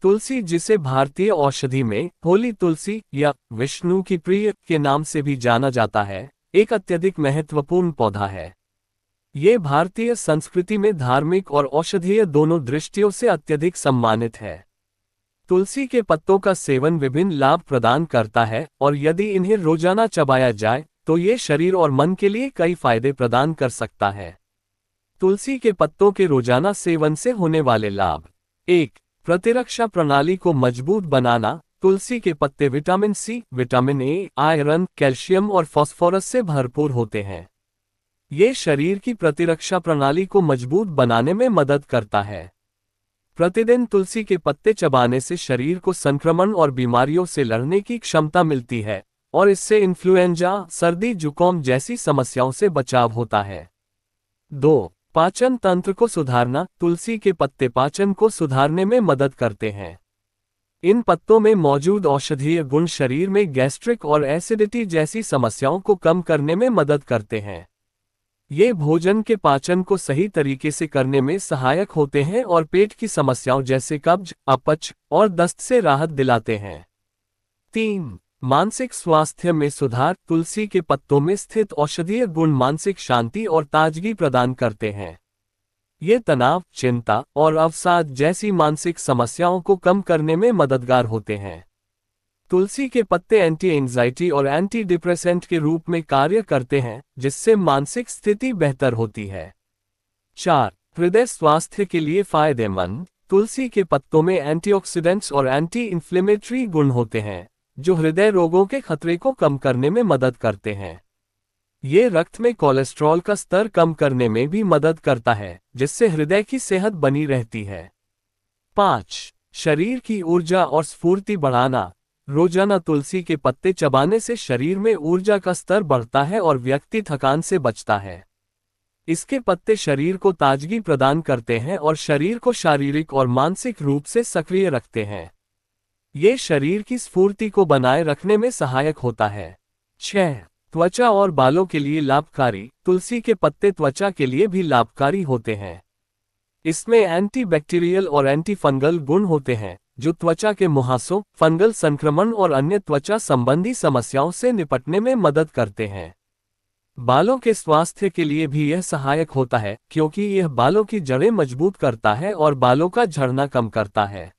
तुलसी, जिसे भारतीय औषधि में होली तुलसी या विष्णु की प्रिय के नाम से भी जाना जाता है, एक अत्यधिक महत्वपूर्ण पौधा है। ये भारतीय संस्कृति में धार्मिक और औषधीय दोनों दृष्टियों से अत्यधिक सम्मानित है। तुलसी के पत्तों का सेवन विभिन्न लाभ प्रदान करता है और यदि इन्हें रोजाना चबाया जाए तो ये शरीर और मन के लिए कई फायदे प्रदान कर सकता है। तुलसी के पत्तों के रोजाना सेवन से होने वाले लाभ। 1. प्रतिरक्षा प्रणाली को मजबूत बनाना। तुलसी के पत्ते vitamin C, vitamin A, iron, calcium और फास्फोरस से भरपूर होते हैं। ये शरीर की प्रतिरक्षा प्रणाली को मजबूत बनाने में मदद करता है। प्रतिदिन तुलसी के पत्ते चबाने से शरीर को संक्रमण और बीमारियों से लड़ने की क्षमता मिलती है और इससे इन्फ्लुएंजा, सर्दी जुकाम जैसी समस्याओं से बचाव होता है। 2. पाचन तंत्र को सुधारना। तुलसी के पत्ते पाचन को सुधारने में मदद करते हैं। इन पत्तों में मौजूद औषधीय गुण शरीर में गैस्ट्रिक और एसिडिटी जैसी समस्याओं को कम करने में मदद करते हैं। ये भोजन के पाचन को सही तरीके से करने में सहायक होते हैं और पेट की समस्याओं जैसे कब्ज, अपच और दस्त से राहत दिलाते हैं। 3. मानसिक स्वास्थ्य में सुधार। तुलसी के पत्तों में स्थित औषधीय गुण मानसिक शांति और ताजगी प्रदान करते हैं। ये तनाव, चिंता और अवसाद जैसी मानसिक समस्याओं को कम करने में मददगार होते हैं। तुलसी के पत्ते एंटी एंजाइटी और एंटी डिप्रेसेंट के रूप में कार्य करते हैं, जिससे मानसिक स्थिति बेहतर होती है। 4. हृदय स्वास्थ्य के लिए फायदेमंद। तुलसी के पत्तों में एंटीऑक्सीडेंट्स और एंटी इन्फ्लेमेटरी गुण होते हैं, जो हृदय रोगों के खतरे को कम करने में मदद करते हैं। ये रक्त में कोलेस्ट्रॉल का स्तर कम करने में भी मदद करता है, जिससे हृदय की सेहत बनी रहती है। 5. शरीर की ऊर्जा और स्फूर्ति बढ़ाना। रोजाना तुलसी के पत्ते चबाने से शरीर में ऊर्जा का स्तर बढ़ता है और व्यक्ति थकान से बचता है। इसके पत्ते शरीर को ताजगी प्रदान करते हैं और शरीर को शारीरिक और मानसिक रूप से सक्रिय रखते हैं। ये शरीर की स्फूर्ति को बनाए रखने में सहायक होता है। 6. त्वचा और बालों के लिए लाभकारी। तुलसी के पत्ते त्वचा के लिए भी लाभकारी होते हैं। इसमें एंटीबैक्टीरियल और एंटी फंगल गुण होते हैं, जो त्वचा के मुहासों, फंगल संक्रमण और अन्य त्वचा संबंधी समस्याओं से निपटने में मदद करते हैं। बालों के स्वास्थ्य के लिए भी यह सहायक होता है, क्योंकि यह बालों की जड़ें मजबूत करता है और बालों का झड़ना कम करता है।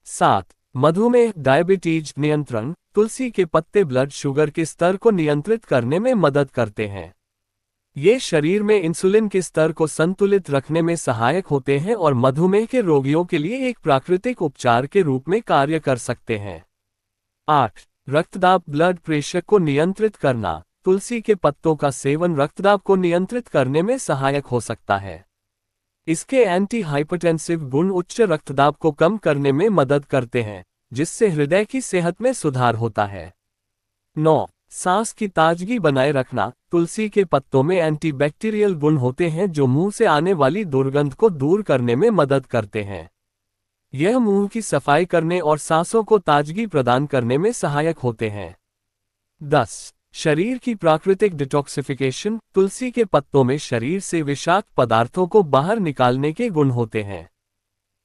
7. मधुमेह, डायबिटीज नियंत्रण। तुलसी के पत्ते ब्लड शुगर के स्तर को नियंत्रित करने में मदद करते हैं। ये शरीर में इंसुलिन के स्तर को संतुलित रखने में सहायक होते हैं और मधुमेह के रोगियों के लिए एक प्राकृतिक उपचार के रूप में कार्य कर सकते हैं। 8. रक्तदाब, ब्लड प्रेशर को नियंत्रित करना। तुलसी के पत्तों का सेवन रक्तदाब को नियंत्रित करने में सहायक हो सकता है। इसके एंटी हाइपरटेंसिव गुण उच्च रक्तदाब को कम करने में मदद करते हैं, जिससे हृदय की सेहत में सुधार होता है। 9. सांस की ताजगी बनाए रखना। तुलसी के पत्तों में एंटीबैक्टीरियल गुण होते हैं, जो मुंह से आने वाली दुर्गंध को दूर करने में मदद करते हैं। यह मुंह की सफाई करने और सांसों को ताजगी प्रदान करने में सहायक होते हैं। 10. शरीर की प्राकृतिक डिटॉक्सिफिकेशन। तुलसी के पत्तों में शरीर से विषाक्त पदार्थों को बाहर निकालने के गुण होते हैं।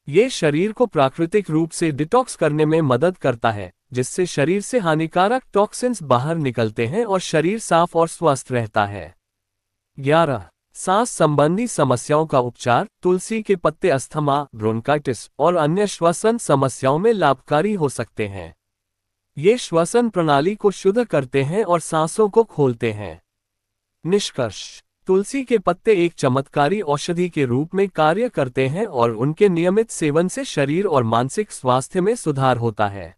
ये शरीर को प्राकृतिक रूप से डिटॉक्स करने में मदद करता है, जिससे शरीर से हानिकारक टॉक्सिन्स बाहर निकलते हैं और शरीर साफ और स्वस्थ रहता है। 11. सांस संबंधी समस्याओं का उपचार। तुलसी के पत्ते अस्थमा, ब्रोंकाइटिस और अन्य श्वसन समस्याओं में लाभकारी हो सकते हैं। ये श्वसन प्रणाली को शुद्ध करते हैं और सांसों को खोलते हैं। निष्कर्ष: तुलसी के पत्ते एक चमत्कारी औषधि के रूप में कार्य करते हैं और उनके नियमित सेवन से शरीर और मानसिक स्वास्थ्य में सुधार होता है।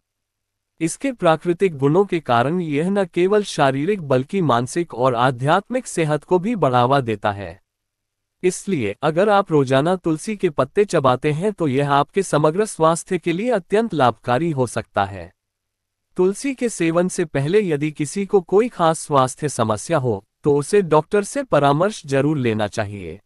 इसके प्राकृतिक गुणों के कारण यह न केवल शारीरिक बल्कि मानसिक और आध्यात्मिक सेहत को भी बढ़ावा देता है। इसलिए अगर आप रोजाना तुलसी के पत्ते चबाते हैं तो यह आपके समग्र स्वास्थ्य के लिए अत्यंत लाभकारी हो सकता है। तुलसी के सेवन से पहले यदि किसी को कोई खास स्वास्थ्य समस्या हो तो उसे डॉक्टर से परामर्श जरूर लेना चाहिए।